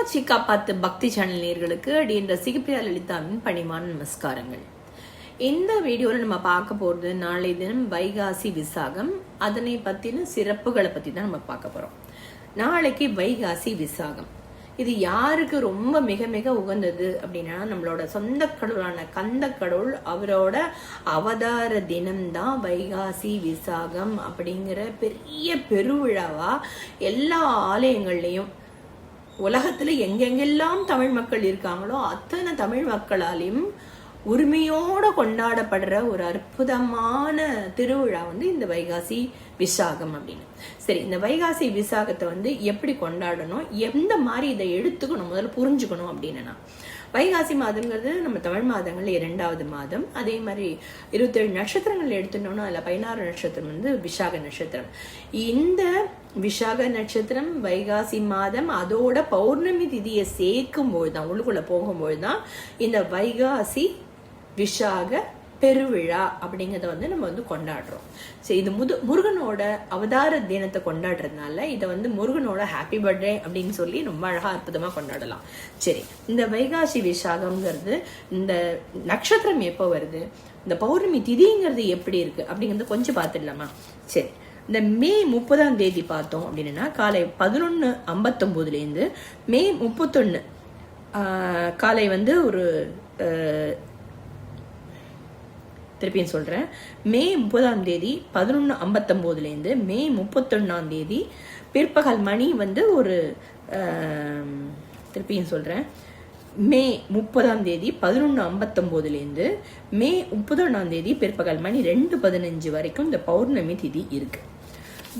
காமாட்சி காப்பாத்து பக்தி சேனல் நேயர்களுக்கு அடின்ற சிகிப்பிரியா லலிதாவின் பணிவான நமஸ்காரங்கள். இந்த வீடியோவில் நம்ம பார்க்க போகிறது நாளை தினம் வைகாசி விசாகம். அதனை பற்றின சிறப்புகளை பற்றி தான் நம்ம பார்க்க போகிறோம். நாளைக்கு வைகாசி விசாகம். இது யாருக்கு ரொம்ப மிக மிக உகந்தது அப்படின்னா, நம்மளோட சொந்த கடவுளான கந்த கடவுள் அவரோட அவதார தினம்தான் வைகாசி விசாகம் அப்படிங்கிற பெரிய பெருவிழாவா எல்லா ஆலயங்கள்லையும் உலகத்துல எங்கெங்கெல்லாம் தமிழ் மக்கள் இருக்காங்களோ அத்தனை தமிழ் மக்களாலையும் உரிமையோட கொண்டாடப்படுற ஒரு அற்புதமான திருவிழா இந்த வைகாசி விசாகம் அப்படின்னு. சரி, இந்த வைகாசி விசாகத்தை எப்படி கொண்டாடணும், எந்த மாதிரி இதை எடுத்துக்கணும், முதல்ல புரிஞ்சுக்கணும் அப்படின்னா, வைகாசி மாதம்ங்கிறது நம்ம தமிழ் மாதங்கள் 2வது மாதம். அதே மாதிரி 27 நட்சத்திரங்கள் எடுத்துட்டோம்னா அதுல 16 நட்சத்திரம் விசாக நட்சத்திரம். இந்த விசாக நட்சத்திரம் வைகாசி மாதம் அதோட பௌர்ணமி திதியை சேர்க்கும் பொழுதுதான், உள்ளுக்குள்ள போகும்பொழுதுதான் இந்த வைகாசி விசாக பெருவிழா அப்படிங்கறத நம்ம கொண்டாடுறோம். சரி, இது முருகனோட அவதார தினத்தை கொண்டாடுறதுனால இதை முருகனோட ஹாப்பி பர்த்டே அப்படின்னு சொல்லி ரொம்ப அழகா அற்புதமா கொண்டாடலாம். சரி, இந்த வைகாசி விசாகம்ங்கிறது இந்த நட்சத்திரம் எப்போ வருது, இந்த பௌர்ணமி திதிங்கிறது எப்படி இருக்கு அப்படிங்கறத கொஞ்சம் பார்த்துடலாமா? சரி, இந்த மே 30ஆம் தேதி பார்த்தோம் அப்படின்னா காலை 11:59 மே 31 காலை ஒரு திருப்பியும் சொல்றேன், மே 30ஆம் தேதி 11:59 மே 31ஆம் தேதி பிற்பகல் மணி ஒரு திருப்பியும் சொல்றேன், மே 30ஆம் தேதி 11:59 மே 31ஆம் தேதி பிற்பகல் மணி 2:15 வரைக்கும் இந்த பௌர்ணமி திதி இருக்கு.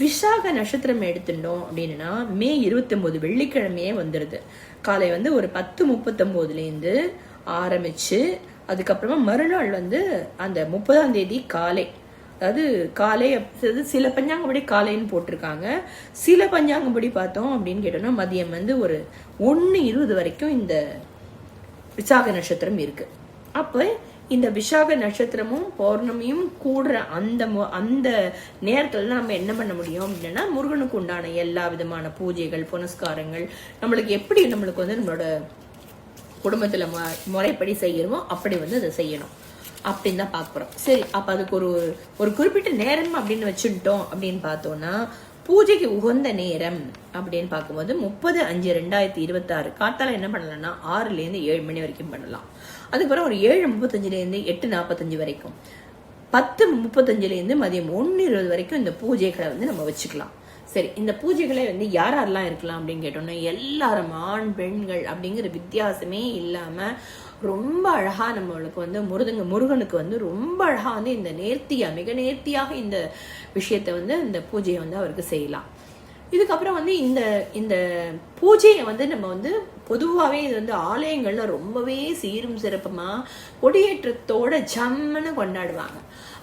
விசாக நட்சத்திரம் எடுத்துட்டோம் அப்படின்னா மே 29 வெள்ளிக்கிழமையே வந்துருது. காலை ஒரு 10:39 ஆரம்பிச்சு அதுக்கப்புறமா மறுநாள் அந்த 30ஆம் தேதி காலை, அதாவது காலை சில பஞ்சாங்கப்படி காலைன்னு போட்டிருக்காங்க, சில பஞ்சாங்கப்படி பார்த்தோம் அப்படின்னு கேட்டோம்னா மதியம் 1:20 வரைக்கும் இந்த விசாக நட்சத்திரம் இருக்கு. அப்ப இந்த விசாக நட்சத்திரமும் பௌர்ணமியும் கூடுற அந்த நேரத்துல தான் நம்ம என்ன பண்ண முடியும் அப்படின்னா, முருகனுக்கு உண்டான எல்லா விதமான பூஜைகள் புனஸ்காரங்கள் நம்மளுக்கு எப்படி நம்மளோட குடும்பத்துல முறைப்படி செய்யணுமோ அப்படி அதை செய்யணும் அப்படின்னு தான் பார்க்குறோம். சரி, அப்ப அதுக்கு ஒரு குறிப்பிட்ட நேரம் அப்படின்னு வச்சுட்டோம் அப்படின்னு பார்த்தோம்னா, பூஜைக்கு உகந்த நேரம் அப்படின்னு பார்க்கும்போது 30/5/2026 காத்தால என்ன பண்ணலாம்னா 6லேருந்து 7 மணி வரைக்கும் பண்ணலாம். அதுக்கப்புறம் ஒரு 7:35லேருந்து 8:45 வரைக்கும், 10:35லேருந்து மதியம் 1:20 வரைக்கும் இந்த பூஜைகளை நம்ம வச்சுக்கலாம். சரி, இந்த பூஜைகளை யாரெல்லாம் இருக்கலாம் அப்படின்னு கேட்டோம்னா, எல்லாரும் ஆண் பெண்கள் அப்படிங்கிற வித்தியாசமே இல்லாம ரொம்ப அழகா நம்மளுக்கு முருகனுக்கு ரொம்ப அழகா இந்த நேர்த்தியா மிக நேர்த்தியாக இந்த விஷயத்த இந்த பூஜையை அவருக்கு செய்யலாம். இதுக்கப்புறம் இந்த பூஜையை நம்ம பொதுவாகவே இது ஆலயங்கள்ல ரொம்பவே சீரும் சிறப்புமா கொடியேற்றத்தோட ஜம்முன்னு கொண்டாடுவாங்க.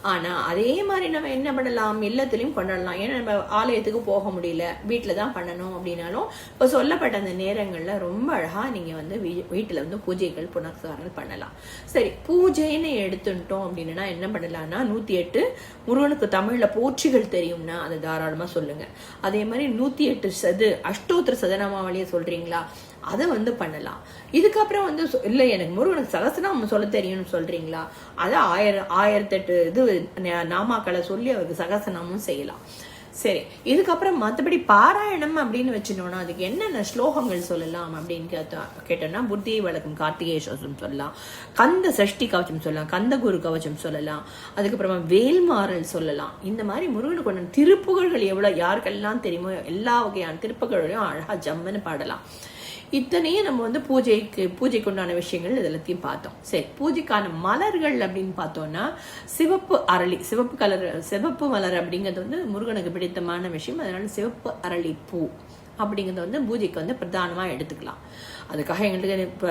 ஆனா அதே மாதிரி நம்ம என்ன பண்ணலாம், எல்லாத்துலயும் கொண்டாடலாம். ஏன்னா நம்ம ஆலயத்துக்கு போக முடியல, வீட்டுல தான் பண்ணணும் அப்படின்னாலும் இப்ப சொல்லப்பட்ட அந்த நேரங்கள்ல ரொம்ப அழகா நீங்க வீட்டுல பூஜைகள் புனஸ்காரங்கள் பண்ணலாம். சரி, பூஜைன்னு எடுத்துட்டோம் அப்படின்னா என்ன பண்ணலாம்னா 108 முருகனுக்கு தமிழ்ல போற்றிகள் தெரியும்னா அதை தாராளமா சொல்லுங்க. அதே மாதிரி 108 அஷ்டோத்திர சதநாமாவளியை சொல்றீங்களா, அதை பண்ணலாம். இதுக்கப்புறம் இல்ல எனக்கு முருகனுக்கு சகசநாமம் சொல்ல தெரியும்னு சொல்றீங்களா, அதை 1008 நாமாக்களை சொல்லி அவருக்கு சகசநாமம் செய்யலாம். சரி, இதுக்கப்புறம் மற்றபடி பாராயணம் அப்படின்னு வச்சுட்டோம்னா அதுக்கு என்னென்ன ஸ்லோகங்கள் சொல்லலாம் அப்படின்னு கேட்டோம்னா, புத்தியை வழக்கம் கார்த்திகேஸ்வரம் சொல்லலாம், கந்த சஷ்டி கவச்சம் சொல்லலாம், கந்த குரு கவச்சம் சொல்லலாம், அதுக்கப்புறமா வேல்மாறல் சொல்லலாம். இந்த மாதிரி முருகனுக்கு கொண்ட திருப்புகழ்கள் எவ்வளவு யாருக்கெல்லாம் தெரியுமோ எல்லா வகையான திருப்புகழையும் அழகா ஜம்முன்னு பாடலாம். இத்தனையும் நம்ம பூஜைக்கு உண்டான விஷயங்கள் இதெல்லாத்தையும் பார்த்தோம். சரி, பூஜைக்கான மலர்கள் அப்படின்னு பார்த்தோம்னா சிவப்பு அரளி, சிவப்பு மலர் அப்படிங்கிறது முருகனுக்கு பிடித்தமான விஷயம். அதனால சிவப்பு அரளி பூ அப்படிங்கிறது பூஜைக்கு பிரதானமா எடுத்துக்கலாம். அதுக்காக எங்களுக்கு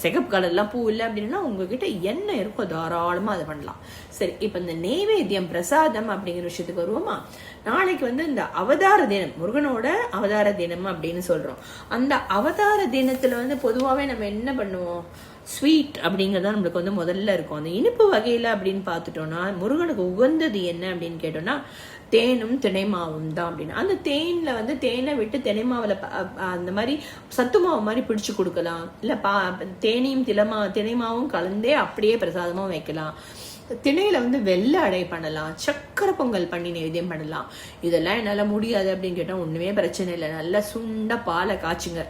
சிகப்பு கலர்லாம் பூ இல்லை அப்படின்னா உங்ககிட்ட என்ன இருக்கோ தாராளமா அதை பண்ணலாம். சரி, இப்ப இந்த நெய்வேத்தியம் பிரசாதம் அப்படிங்கிற விஷயத்துக்கு வருவோமா? நாளைக்கு இந்த அவதார தினம், முருகனோட அவதார தினம் அப்படின்னு சொல்றோம். அந்த அவதார தினத்துல பொதுவாவே நம்ம என்ன பண்ணுவோம், ஸ்வீட் அப்படிங்கிறது நம்மளுக்கு வந்து முதல்ல இருக்கும். அந்த இனிப்பு வகையில அப்படின்னு பார்த்துட்டோம்னா முருகனுக்கு உகந்தது என்ன அப்படின்னு கேட்டோம்னா தேனும் தினைமாவும் தான். அப்படின்னு அந்த தேன்ல வந்து தேனை விட்டு தினைமாவில் அந்த மாதிரி சத்து மாவு மாதிரி பிடிச்சு கொடுக்கலாம். இல்லை தேனையும் தினைமாவும் கலந்தே அப்படியே பிரசாதமாக வைக்கலாம். திணையில வந்து வெள்ளை அடை பண்ணலாம், சக்கரை பொங்கல் பண்ணி நைவேத்தியம் பண்ணலாம். இதெல்லாம் என்னால் முடியாது அப்படின்னு கேட்டால் ஒன்றுமே பிரச்சனை இல்லை. நல்லா சுண்ட பாலை காய்ச்சுங்க.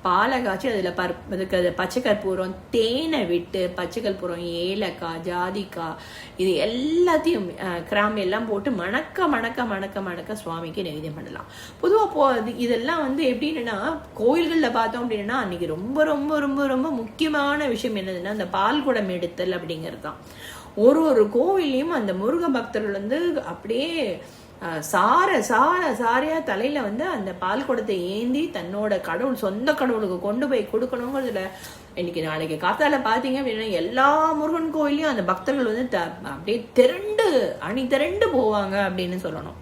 பாலை காய்ச்சி அதில் பச்சை கற்பூரம், தேனை விட்டு பச்சை கற்பூரம், ஏலக்காய், ஜாதிக்காய், இது எல்லாத்தையும் கிராம்பு எல்லாம் போட்டு மணக்க மணக்க மணக்க மணக்க சுவாமிக்கு நைவேத்தியம் பண்ணலாம். பொதுவாக இதெல்லாம் வந்து எப்படின்னா கோயில்களில் பார்த்தோம் அப்படின்னா அன்னைக்கு ரொம்ப ரொம்ப ரொம்ப ரொம்ப முக்கியமான விஷயம் என்னதுன்னா அந்த பால் குடம் எடுத்தல் அப்படிங்கிறது தான். ஒரு கோவிலையும் அந்த முருக பக்தர்கள் வந்து அப்படியே சாரையா தலையில வந்து அந்த பால் குடத்தை ஏந்தி தன்னோட சொந்த கடவுளுக்கு கொண்டு போய் கொடுக்கணுங்கிறதுல இன்னைக்கு நாளைக்கு காத்தால பாத்தீங்க அப்படின்னா எல்லா முருகன் கோயிலையும் அந்த பக்தர்கள் வந்து அப்படியே அணி திரண்டு போவாங்க அப்படின்னு சொல்லணும்.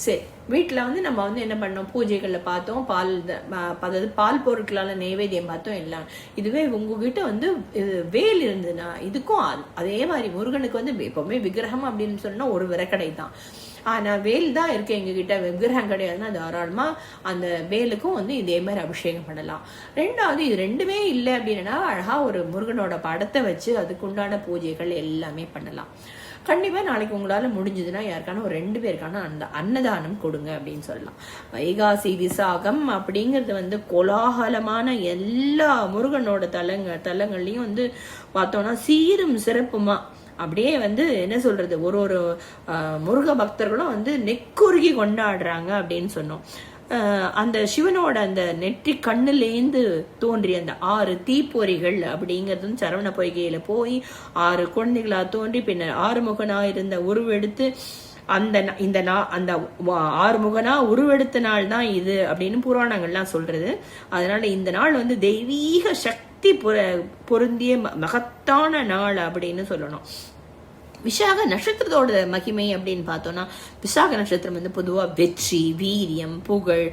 சரி, வீட்டில் வந்து நம்ம வந்து என்ன பண்ணோம், பூஜைகளில் பார்த்தோம், அதாவது பால் பொருட்களால் நைவேத்தியம் பார்த்தோம் எல்லாம். இதுவே உங்ககிட்ட வந்து வேல் இருந்ததுன்னா இதுக்கும் அதே மாதிரி முருகனுக்கு வந்து எப்பவுமே விக்கிரகம் அப்படின்னு சொன்னா ஒரு விறக்கடை தான். ஆனால் வேல் தான் இருக்கு எங்ககிட்ட, விக்கிரகம் கிடையாதுன்னா தாராளமா அந்த வேலுக்கும் வந்து இதே மாதிரி அபிஷேகம் பண்ணலாம். ரெண்டாவது இது ரெண்டுமே இல்லை அப்படின்னா அழகா ஒரு முருகனோட படத்தை வச்சு அதுக்குண்டான பூஜைகள் எல்லாமே பண்ணலாம். கண்டிப்பா நாளைக்கு உங்களால முடிஞ்சதுன்னா யாருக்கான ஒரு 2 பேருக்கான அந்த அன்னதானம் கொடுங்க அப்படின்னு சொல்லலாம். வைகாசி விசாகம் அப்படிங்கிறது வந்து கோலாகலமான எல்லா முருகனோட தலங்கள்லயும் வந்து பார்த்தோம்னா சீரும் சிறப்புமா அப்படியே வந்து என்ன சொல்றது ஒரு முருக பக்தர்களும் வந்து நெக்குருகி கொண்டாடுறாங்க அப்படின்னு சொன்னோம். அந்த சிவனோட அந்த நெற்றி கண்ணுலேந்து தோன்றிய அந்த 6 தீப்பொறிகள் அப்படிங்கிறதும் சரவண பொய்கையில போய் 6 குழந்தைகளா தோன்றி பின்னர் 6 முகனா இருந்த உருவெடுத்து அந்த 6 முகனா உருவெடுத்த நாள் தான் இது அப்படின்னு புராணங்கள்லாம் சொல்றது. அதனால இந்த நாள் வந்து தெய்வீக சக்தி பொருந்திய மகத்தான நாள் அப்படின்னு சொல்லணும். விசாக நட்சத்திரத்தோட மகிமை அப்படின்னு பார்த்தோம்னா விசாக நட்சத்திரம் வந்து பொதுவாக வெற்றி, வீரியம், புகழ்,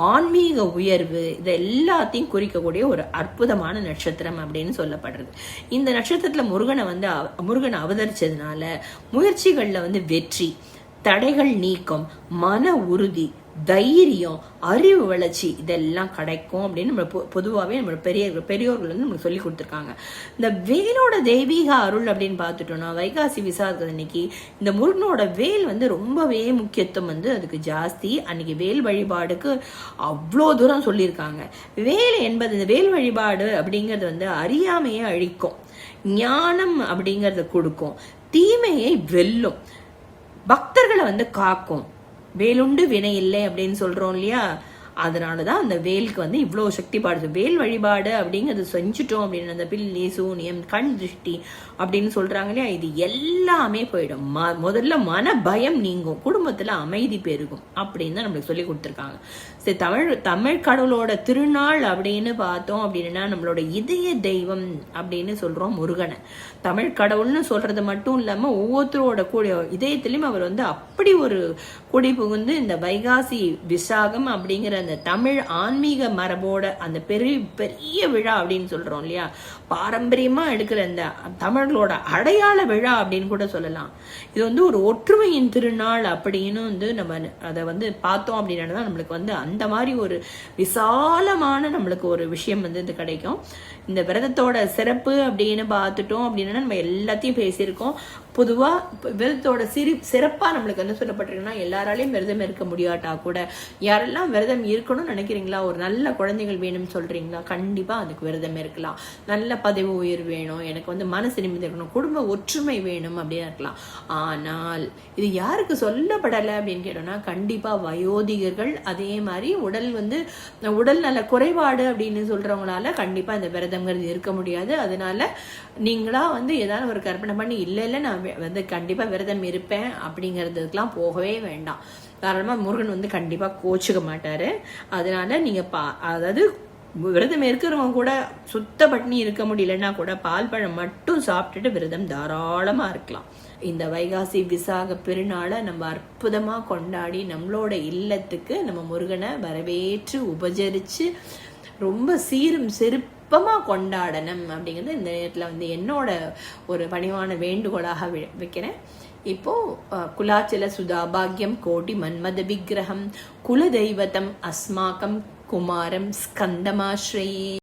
ஆன்மீக உயர்வு இது எல்லாத்தையும் குறிக்கக்கூடிய ஒரு அற்புதமான நட்சத்திரம் அப்படின்னு சொல்லப்படுறது. இந்த நட்சத்திரத்துல முருகனை அவதரிச்சதுனால முயற்சிகள்ல வந்து வெற்றி, தடைகள் நீக்கம், மன உறுதி, தைரியம், அறிவு வளர்ச்சி இதெல்லாம் கிடைக்கும் அப்படின்னு நம்ம பொதுவாகவே நம்ம பெரியோர்கள் வந்து நமக்கு சொல்லி கொடுத்துருக்காங்க. இந்த வேலோட தெய்வீக அருள் அப்படின்னு பார்த்துட்டோம்னா வைகாசி விசாக அன்னைக்கு இந்த முருகனோட வேல் வந்து ரொம்பவே முக்கியத்துவம் வந்து அதுக்கு ஜாஸ்தி. அன்னைக்கு வேல் வழிபாடுக்கு அவ்வளோ தூரம் சொல்லியிருக்காங்க. வேல் என்பது இந்த வேல் வழிபாடு அப்படிங்கிறது வந்து அறியாமையை அழிக்கும், ஞானம் அப்படிங்கறத கொடுக்கும், தீமையை வெல்லும், பக்தர்களை வந்து காக்கும். வேலுண்டு வினை இல்லை அப்படின்னு சொல்றோம் இல்லையா, அதனாலதான் அந்த வேலுக்கு வந்து இவ்வளவு சக்தி பாடுது. வேல் வழிபாடு அப்படிங்கிறது செஞ்சுட்டோம் அப்படின்னு அந்த பில்லி, சூனியம், கண் திருஷ்டி அப்படின்னு சொல்றாங்க இல்லையா, இது எல்லாமே போயிடும். முதல்ல மன பயம் நீங்கும், குடும்பத்துல அமைதி பெருகும் அப்படின்னு தான் நம்மளுக்கு சொல்லி கொடுத்துருக்காங்க. சரி, தமிழ் கடவுளோட திருநாள் அப்படின்னு பார்த்தோம் அப்படின்னா நம்மளோட இதய தெய்வம் அப்படின்னு சொல்றோம் முருகனை. தமிழ் கடவுள்னு சொல்றது மட்டும் இல்லாம ஒவ்வொருத்தரோட கூடிய இதயத்திலையும் அவர் வந்து அப்படி ஒரு கொடி புகுந்து இந்த வைகாசி விசாகம் அப்படிங்கிற அந்த தமிழ் ஆன்மீக மரபோட அந்த பெரிய விழா அப்படின்னு சொல்றோம் இல்லையா, பாரம்பரியமா எடுக்கிற இந்த தமிழர்களோட அடையாள விழா அப்படின்னு கூட சொல்லலாம். இது வந்து ஒரு ஒற்றுமையின் திருநாள் அப்படின்னு வந்து நம்ம அதை வந்து பார்த்தோம் அப்படின்னா தான் நம்மளுக்கு வந்து அந்த மாதிரி ஒரு விசாலமான நம்மளுக்கு ஒரு விஷயம் வந்து இது கிடைக்கும். இந்த விரதத்தோட சிறப்பு அப்படின்னு பார்த்துட்டோம் அப்படின்னா நம்ம எல்லாத்தையும் பேசியிருக்கோம். பொதுவா விரதத்தோட சிறப்பா நம்மளுக்கு என்ன சொல்லப்பட்டிருக்குன்னா எல்லாராலையும் விரதம் இருக்க முடியாட்டா கூட யாரெல்லாம் விரதம் இருக்கணும்னு நினைக்கிறீங்களா, ஒரு நல்ல குழந்தைகள் வேணும்னு சொல்றீங்களா, கண்டிப்பா அதுக்கு விரதம் இருக்கலாம். நல்ல பதவி உயர்வு வேணும், எனக்கு வந்து மனசு நிம்மதி இருக்கணும், குடும்ப ஒற்றுமை வேணும் அப்படின்னு இருக்கலாம். ஆனால் இது யாருக்கு சொல்லப்படலை அப்படின்னு கேட்டோம்னா கண்டிப்பா வயோதிகர்கள், அதே மாதிரி உடல் நல குறைபாடு அப்படின்னு சொல்றவங்களால கண்டிப்பா இந்த விரதம்ங்கிறது இருக்க முடியாது. அதனால நீங்களா வந்து ஏதாவது ஒரு கற்பனை பண்ணி இல்ல நான் வந்து கண்டிப்பா விரதம் இருப்பேன் அப்படிங்கிறதுக்கெல்லாம் போகவே வேண்டாம். தாராளமா முருகன் வந்து கண்டிப்பா கோச்சுக்க மாட்டாரு. அதனால நீங்க அதாவது விரதம் இருக்கிறவங்க கூட சுத்த பட்டினி இருக்க முடியலன்னா கூட பால் பழம் மட்டும் சாப்பிட்டுட்டு விரதம் தாராளமா இருக்கலாம். இந்த வைகாசி விசாக பெருநாளை நம்ம அற்புதமா கொண்டாடி நம்மளோட இல்லத்துக்கு நம்ம முருகனை வரவேற்று உபசரிச்சு ரொம்ப சீரும் சிறப்பமாக கொண்டாடணும் அப்படிங்கிறது இந்த நேரத்தில் வந்து என்னோட ஒரு பணிவான வேண்டுகோளாக வைக்கிறேன். இப்போ குலாச்சல சுதாபாகியம் கோடி மன்மத விக்கிரகம் குலதெய்வதம் அஸ்மாக்கம் குமாரம் ஸ்கந்தமாஸ்ரயே.